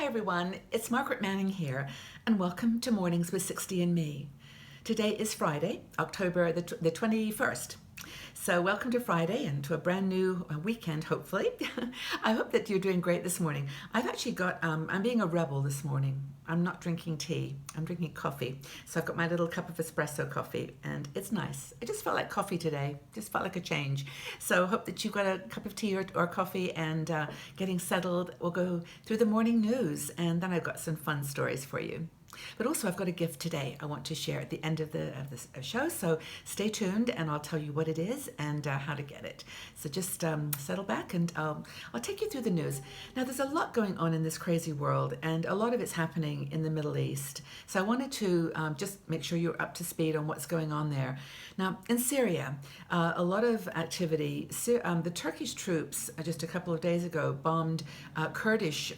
everyone, it's Margaret Manning here, and welcome to Mornings with 60 and Me. Today is Friday, October the 21st. So welcome to Friday and to a brand new weekend, hopefully. I hope that you're doing great this morning. I've actually got, I'm being a rebel this morning. I'm not drinking tea, I'm drinking coffee. So I've got my little cup of espresso coffee and it's nice. I just felt like coffee today, just felt like a change. So I hope that you've got a cup of tea or coffee and getting settled. We'll go through the morning news and then I've got some fun stories for you. But also I've got a gift today I want to share at the end of this show, so stay tuned and I'll tell you what it is and how to get it. So just settle back and I'll take you through the news. Now there's a lot going on in this crazy world and a lot of it's happening in the Middle East. So I wanted to just make sure you're up to speed on what's going on there. Now in Syria, a lot of activity. The Turkish troops just a couple of days ago bombed Kurdish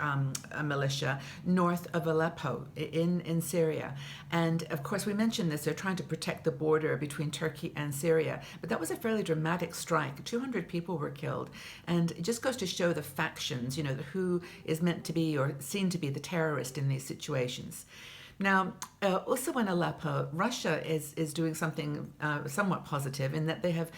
militia north of Aleppo in Syria. And of course we mentioned this, they're trying to protect the border between Turkey and Syria, but that was a fairly dramatic strike. 200 people were killed, and it just goes to show the factions, you know, who is meant to be or seen to be the terrorist in these situations. Now, also in Aleppo, Russia is doing something somewhat positive in that they have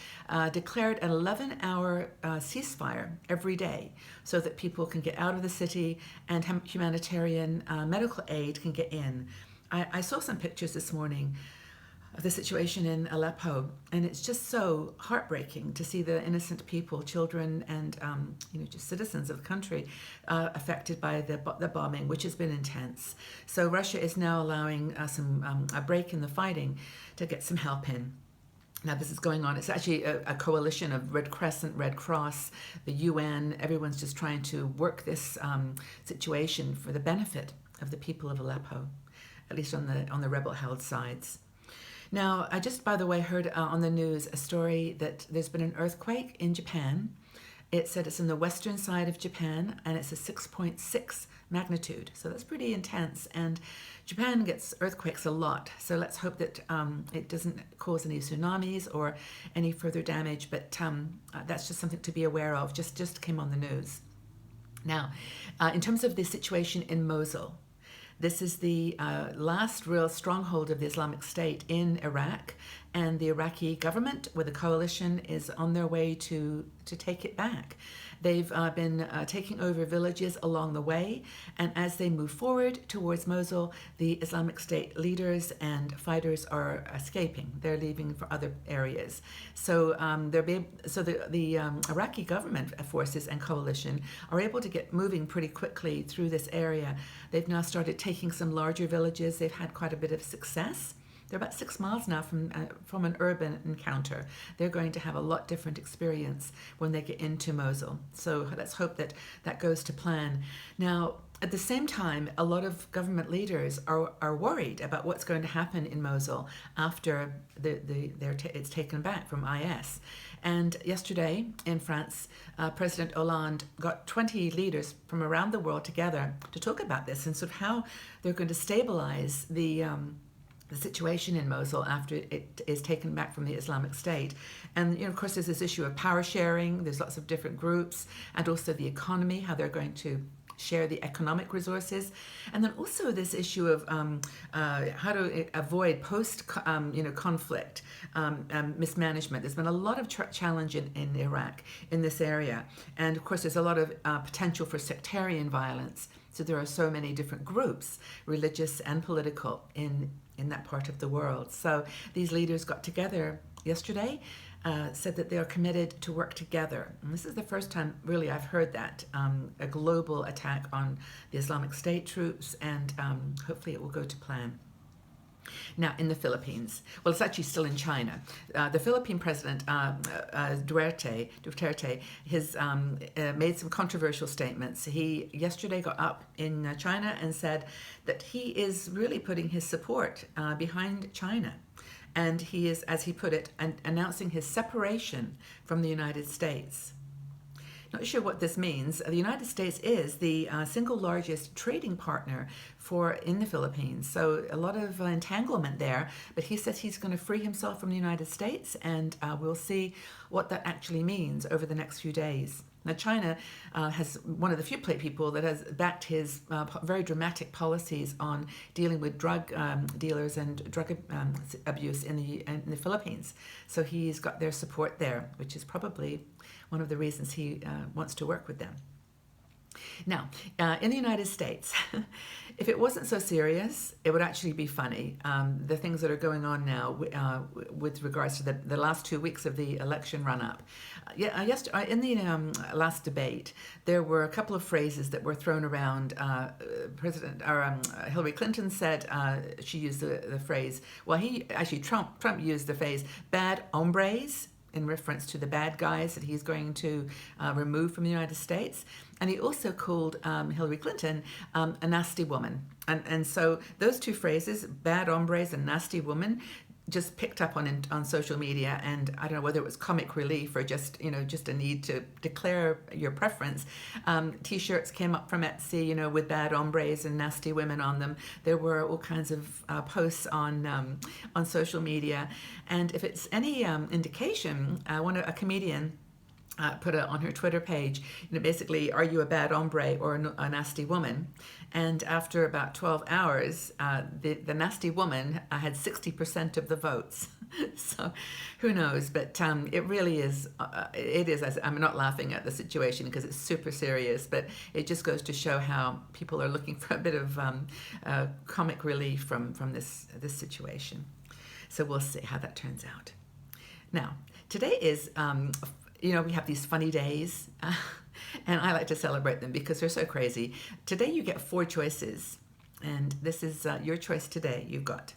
declared an 11-hour ceasefire every day so that people can get out of the city and humanitarian medical aid can get in. I saw some pictures this morning of the situation in Aleppo, and it's just so heartbreaking to see the innocent people, children and just citizens of the country affected by the bombing, which has been intense. So Russia is now allowing a break in the fighting to get some help in. Now this is going on. It's actually a coalition of Red Crescent, Red Cross, the UN. Everyone's just trying to work this situation for the benefit of the people of Aleppo, at least on the rebel-held sides. Now, I just, by the way, heard on the news a story that there's been an earthquake in Japan. It said it's in the western side of Japan, and it's a 6.6 magnitude. So that's pretty intense. And Japan gets earthquakes a lot. So let's hope that it doesn't cause any tsunamis or any further damage. But that's just something to be aware of. Just came on the news. Now, in terms of the situation in Mosul, this is the last real stronghold of the Islamic State in Iraq, and the Iraqi government with a coalition is on their way to take it back. They've been taking over villages along the way, and as they move forward towards Mosul, the Islamic State leaders and fighters are escaping. They're leaving for other areas. So the Iraqi government forces and coalition are able to get moving pretty quickly through this area. They've now started taking some larger villages. They've had quite a bit of success. They're about 6 miles now from an urban encounter. They're going to have a lot different experience when they get into Mosul. So let's hope that that goes to plan. Now, at the same time, a lot of government leaders are worried about what's going to happen in Mosul after it's taken back from IS. And yesterday in France, President Hollande got 20 leaders from around the world together to talk about this and sort of how they're going to stabilize the situation in Mosul after it is taken back from the Islamic State. And of course there's this issue of power sharing, there's lots of different groups, and also the economy, how they're going to share the economic resources, and then also this issue of how to avoid post-conflict mismanagement. There's been a lot of challenge in Iraq in this area, and of course there's a lot of potential for sectarian violence. So there are so many different groups, religious and political, in that part of the world. So these leaders got together yesterday, said that they are committed to work together. And this is the first time really I've heard that, a global attack on the Islamic State troops, and hopefully it will go to plan. Now, in the Philippines, well, it's actually still in China. The Philippine president, Duterte, has made some controversial statements. He yesterday got up in China and said that he is really putting his support behind China. And he is, as he put it, announcing his separation from the United States. Not sure what this means. The United States is the single largest trading partner in the Philippines, so a lot of entanglement there, but he says he's going to free himself from the United States, and we'll see what that actually means over the next few days. Now, China has one of the few people that has backed his very dramatic policies on dealing with drug dealers and drug abuse in the Philippines. So he's got their support there, which is probably one of the reasons he wants to work with them. Now, in the United States, if it wasn't so serious, it would actually be funny. The things that are going on now with regards to the last 2 weeks of the election run-up. In the last debate, there were a couple of phrases that were thrown around. Hillary Clinton said, she used the phrase, Trump used the phrase, bad hombres, in reference to the bad guys that he's going to remove from the United States. And he also called Hillary Clinton a nasty woman. And so those two phrases, bad hombres and nasty woman, just picked up on social media, and I don't know whether it was comic relief or just a need to declare your preference. T-shirts came up from Etsy, with bad hombres and nasty women on them. There were all kinds of posts on social media, and if it's any indication, a comedian put it on her Twitter page, basically, are you a bad hombre or a nasty woman? And after about 12 hours, the nasty woman had 60% of the votes. So who knows? But it really is, I'm not laughing at the situation because it's super serious, but it just goes to show how people are looking for a bit of comic relief from this situation. So we'll see how that turns out. Now, today is we have these funny days, and I like to celebrate them because they're so crazy. Today you get 4 choices, and this is your choice today. You've got,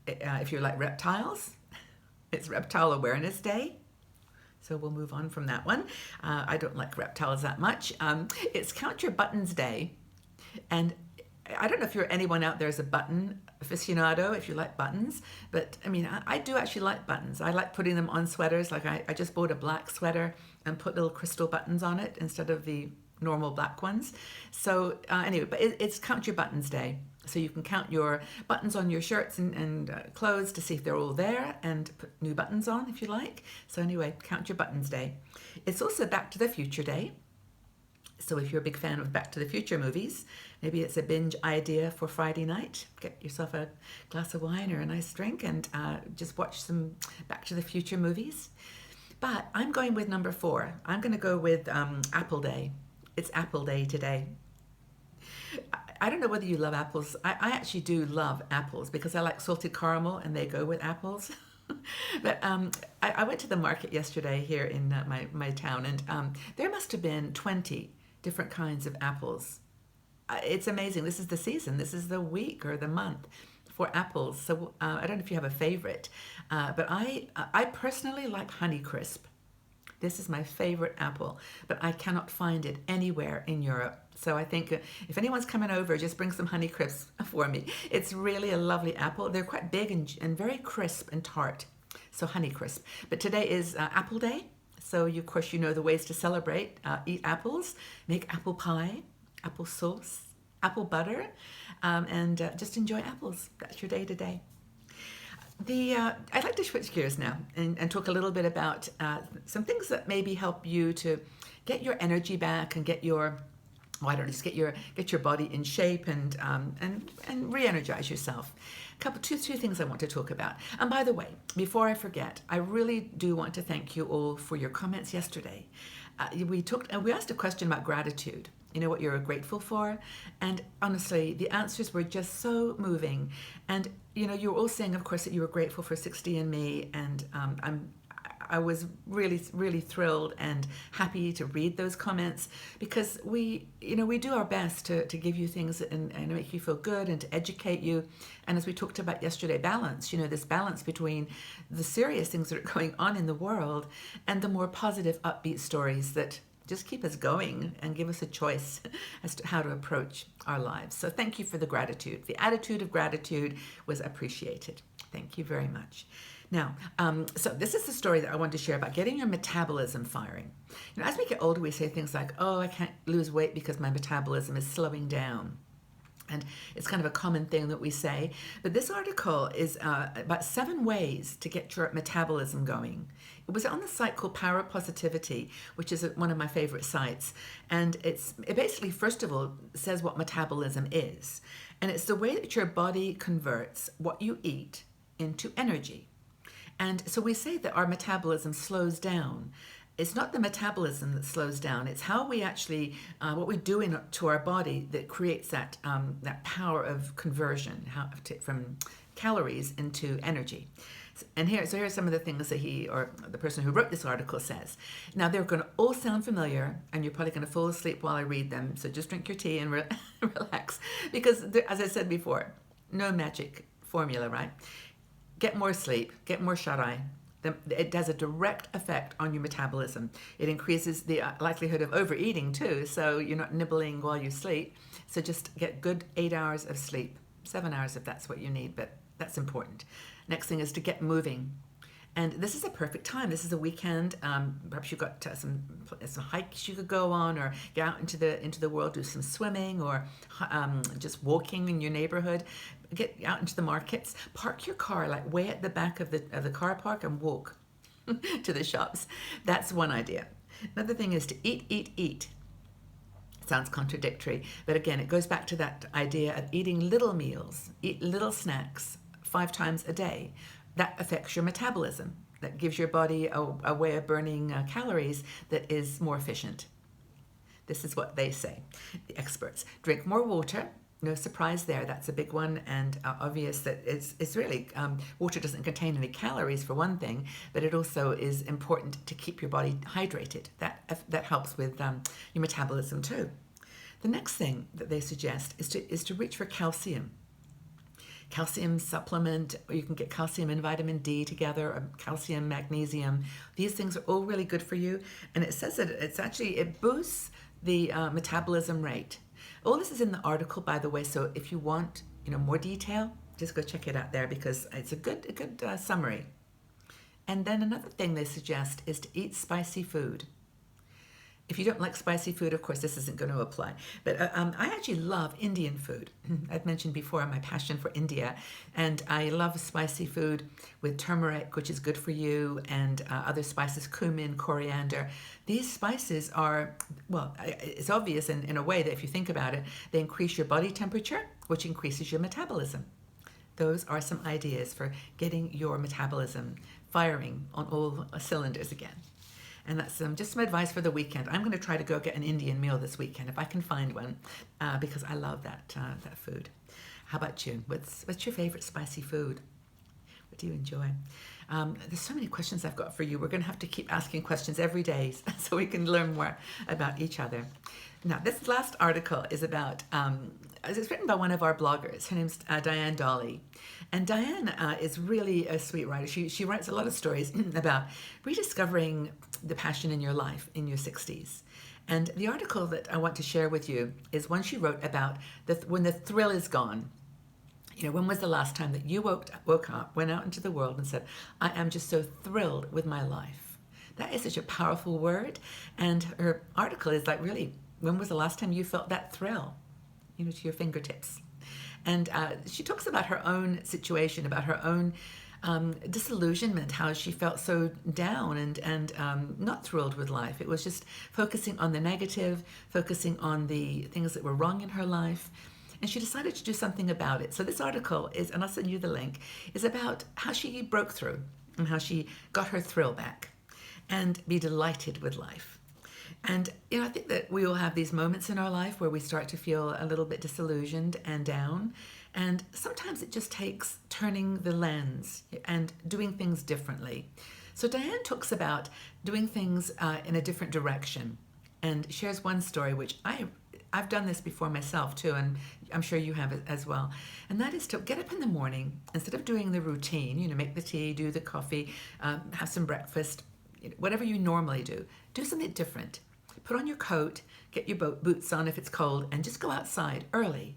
if you like reptiles, it's Reptile Awareness Day, so we'll move on from that one. I don't like reptiles that much. It's Count Your Buttons Day, and I don't know if anyone out there is a button aficionado, if you like buttons, but I do actually like buttons. I like putting them on sweaters. Like I just bought a black sweater and put little crystal buttons on it instead of the normal black ones. So anyway, but it's Count Your Buttons Day. So you can count your buttons on your shirts and clothes to see if they're all there and put new buttons on if you like. So anyway, Count Your Buttons Day. It's also Back to the Future Day. So if you're a big fan of Back to the Future movies, maybe it's a binge idea for Friday night. Get yourself a glass of wine or a nice drink and just watch some Back to the Future movies. But I'm going with number 4. I'm going to go with Apple Day. It's Apple Day today. I don't know whether you love apples. I actually do love apples because I like salted caramel and they go with apples. But I went to the market yesterday here in my town, and there must have been 20 different kinds of apples. It's amazing. This is the season. This is the week or the month for apples. So I don't know if you have a favorite, but I personally like Honeycrisp. This is my favorite apple, but I cannot find it anywhere in Europe. So I think if anyone's coming over, just bring some Honeycrisp for me. It's really a lovely apple. They're quite big and very crisp and tart. So Honeycrisp. But today is Apple Day. So of course, the ways to celebrate. Eat apples, make apple pie, apple sauce, apple butter, and just enjoy apples. That's your day today. I'd like to switch gears now and talk a little bit about some things that maybe help you to get your energy back and get your body in shape and re-energize yourself. Two things I want to talk about. And by the way, before I forget, I really do want to thank you all for your comments yesterday. We asked a question about gratitude. What you're grateful for, and honestly, the answers were just so moving. And you were all saying, of course, that you were grateful for 60andMe, and I was really, really thrilled and happy to read those comments because we do our best to give you things and make you feel good and to educate you. And as we talked about yesterday, balance, this balance between the serious things that are going on in the world and the more positive, upbeat stories that just keep us going and give us a choice as to how to approach our lives. So thank you for the gratitude. The attitude of gratitude was appreciated. Thank you very much. Now, so this is the story that I wanted to share about getting your metabolism firing. As we get older, we say things like, oh, I can't lose weight because my metabolism is slowing down. And it's kind of a common thing that we say. But this article is about 7 ways to get your metabolism going. It was on the site called Power Positivity, which is one of my favorite sites. And it basically, first of all, says what metabolism is. And it's the way that your body converts what you eat into energy. And so we say that our metabolism slows down. It's not the metabolism that slows down. It's how we actually, what we do to our body that creates that power of conversion from calories into energy. And here are some of the things that he, or the person who wrote this article, says. Now, they're going to all sound familiar, and you're probably going to fall asleep while I read them. So just drink your tea and relax. Because, as I said before, no magic formula, right? Get more sleep, get more shut-eye. It does a direct effect on your metabolism. It increases the likelihood of overeating too, so you're not nibbling while you sleep. So just get good 8 hours of sleep, 7 hours if that's what you need, but that's important. Next thing is to get moving. And this is a perfect time. This is a weekend. Perhaps you've got some hikes you could go on, or get out into the world, do some swimming, or just walking in your neighborhood. Get out into the markets. Park your car like way at the back of the car park and walk to the shops. That's one idea. Another thing is to eat. Sounds contradictory, but again, it goes back to that idea of eating little meals, eat little snacks 5 times a day. That affects your metabolism. That gives your body a way of burning calories that is more efficient. This is what they say, the experts. Drink more water. No surprise there. That's a big one, and obvious that it's really, water doesn't contain any calories for one thing, but it also is important to keep your body hydrated. That helps with your metabolism too. The next thing that they suggest is to reach for calcium. Calcium supplement, or you can get calcium and vitamin D together, or calcium, magnesium. These things are all really good for you, and it says that it boosts the metabolism rate. All this is in the article, by the way, so if you want more detail, just go check it out there, because it's a good summary. And then another thing they suggest is to eat spicy food. If you don't like spicy food, of course, this isn't going to apply. But I actually love Indian food. I've mentioned before my passion for India. And I love spicy food with turmeric, which is good for you, and other spices, cumin, coriander. These spices are, well, it's obvious in a way that if you think about it, they increase your body temperature, which increases your metabolism. Those are some ideas for getting your metabolism firing on all cylinders again. And that's just some advice for the weekend. I'm going to try to go get an Indian meal this weekend if I can find one, because I love that food. How about you? What's your favorite spicy food? What do you enjoy? There's so many questions I've got for you. We're going to have to keep asking questions every day so we can learn more about each other. Now, this last article is about, it's written by one of our bloggers. Her name's Diane Dolly. And Diane is really a sweet writer. She writes a lot of stories about rediscovering the passion in your life in your 60s. And the article that I want to share with you is one she wrote about when the thrill is gone. When was the last time that you woke up, went out into the world and said, I am just so thrilled with my life? That is such a powerful word. And her article is like, really, when was the last time you felt that thrill, to your fingertips? And she talks about her own situation, about her own disillusionment, how she felt so down and not thrilled with life. It was just focusing on the negative, focusing on the things that were wrong in her life. And she decided to do something about it. So this article is, and I'll send you the link, is about how she broke through and how she got her thrill back and be delighted with life. And I think that we all have these moments in our life where we start to feel a little bit disillusioned and down. And sometimes it just takes turning the lens and doing things differently. So Diane talks about doing things in a different direction, and shares one story which I've done this before myself too, and I'm sure you have as well. And that is to get up in the morning, instead of doing the routine, make the tea, do the coffee, have some breakfast, whatever you normally do something different. Put on your coat, get your boots on if it's cold, and just go outside early.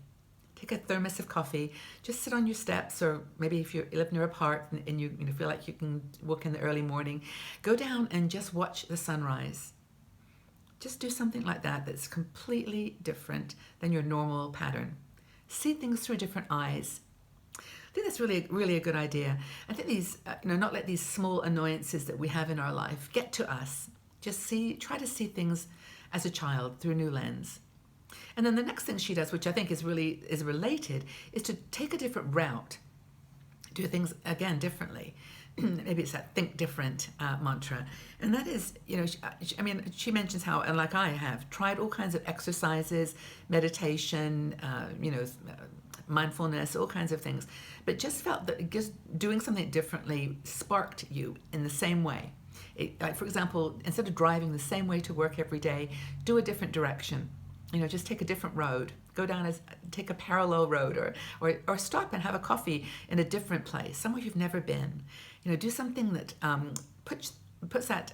Take a thermos of coffee, just sit on your steps, or maybe if you live near a park and you feel like you can walk in the early morning, go down and just watch the sunrise. Just do something like that that's completely different than your normal pattern. see things through different eyes. I think that's really a good idea. I think these, not let these small annoyances that we have in our life get to us. Just try to see things as a child through a new lens. And then the next thing she does, which I think is related, is to take a different route, do things again differently. Maybe it's that think different mantra. And that is, she mentions how, and like I have, tried all kinds of exercises, meditation, mindfulness, all kinds of things, but just felt that just doing something differently sparked you in the same way. Like, for example, instead of driving the same way to work every day, do a different direction. Just take a different road. Go down take a parallel road, or stop and have a coffee in a different place, somewhere you've never been. Do something that puts that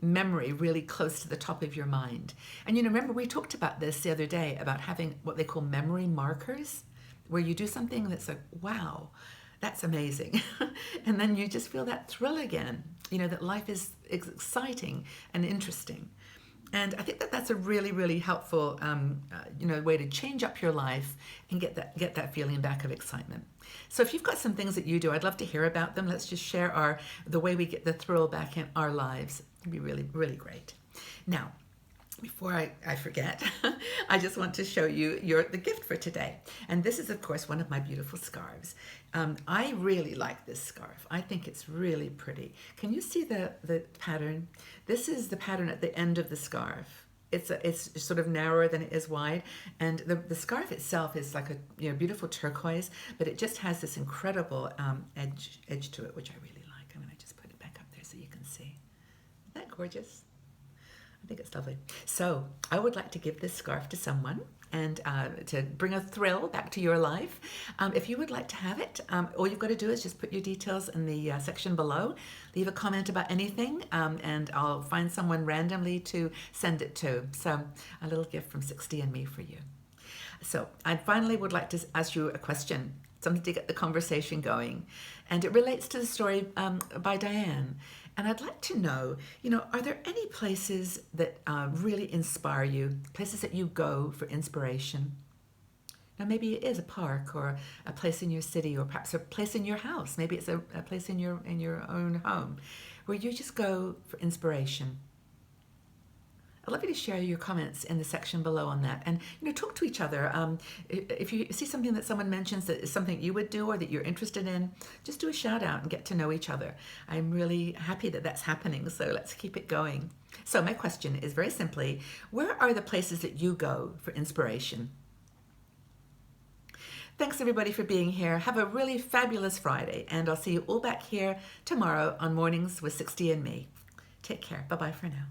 memory really close to the top of your mind. And remember we talked about this the other day, about having what they call memory markers, where you do something that's like, wow, that's amazing. And then you just feel that thrill again, that life is exciting and interesting. And I think that that's a really helpful, way to change up your life and get that feeling back of excitement. So if you've got some things that you do, I'd love to hear about them. Let's just share the way we get the thrill back in our lives. It'd be really great. Now, before I forget, I just want to show you the gift for today. And this is, of course, one of my beautiful scarves. I really like this scarf. I think it's really pretty. Can you see the pattern? This is the pattern at the end of the scarf. It's sort of narrower than it is wide, and the scarf itself is like a beautiful turquoise, but it just has this incredible edge to it, which I really like. I'm going to just put it back up there so you can see. Isn't that gorgeous? I think it's lovely. So I would like to give this scarf to someone and to bring a thrill back to your life. If you would like to have it, all you've got to do is just put your details in the section below, leave a comment about anything, and I'll find someone randomly to send it to. So a little gift from 60andMe for you. So I finally would like to ask you a question, something to get the conversation going. And it relates to the story by Diane. And I'd like to know, are there any places that really inspire you, places that you go for inspiration? Now, maybe it is a park or a place in your city, or perhaps a place in your house. Maybe it's a place in your own home where you just go for inspiration. I'd love you to share your comments in the section below on that, and talk to each other. If you see something that someone mentions that is something you would do or that you're interested in, just do a shout out and get to know each other. I'm really happy that that's happening, so let's keep it going. So my question is very simply, where are the places that you go for inspiration? Thanks everybody for being here. Have a really fabulous Friday, and I'll see you all back here tomorrow on Mornings with 60andMe. Take care. Bye-bye for now.